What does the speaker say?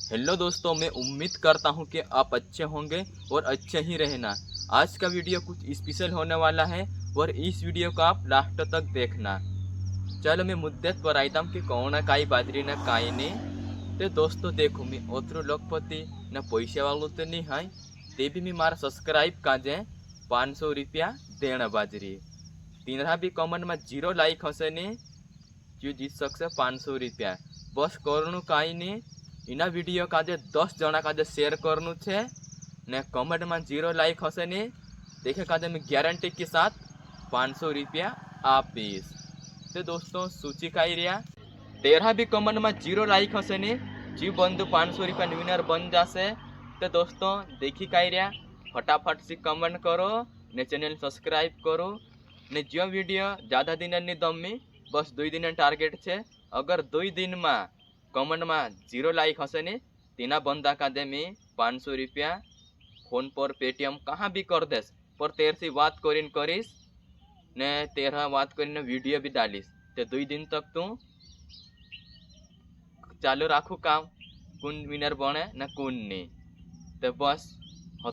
Hello दोस्तों, मैं उम्मीद करता हूं कि आप अच्छे होंगे और अच्छे ही रहना। आज का वीडियो कुछ स्पेशल होने वाला है और इस वीडियो को आप लास्ट तक देखना। चलो मैं मुद्दे पर आयता हूँ कि कौन काई बाजरी ना काई नहीं। तो दोस्तों देखो, मैं ओतरू लोकपति ना पैसे वालों तो नहीं है, ते भी मैं मारा सब्सक्राइब काजे 500 रुपया देना बाजरी। तीनरा भी कमेंट में 0 लाइक हसे ने जो जीत सकसे 500 रुपया। बस करनु काई नहीं, इना वीडियो काजे 10 जना काजे शेयर करनु छे ने कमेंट में 0 लाइक हसे ने देखे काजे मैं गारंटी के साथ 500 रुपया आपीस। तो दोस्तों सूची काई रिया, तेरह भी कमेंट में 0 लाइक हसे ने जी बंधु 500 रुपया विनर बन जासे। तो दोस्तों देखी काई रिया, फटाफट से कमेंट करो ने चैनल सब्सक्राइब करो ने जो वीडियो ज़्यादा दिन नहीं दमी, बस 2 दिन टार्गेट है। अगर 2 दिन में कमेंट में 0 लाइक हसे ने तीना बंदा का दे मैं 500 रुपया फोन पर पेटीएम कहाँ भी कर देस, पर तेर से बात करीस ने तेरा बात करीने वीडियो भी डालीस। तो 2 दिन तक तू चालू राखू काम, कौन विनर बने ना कौन नहीं। तो बस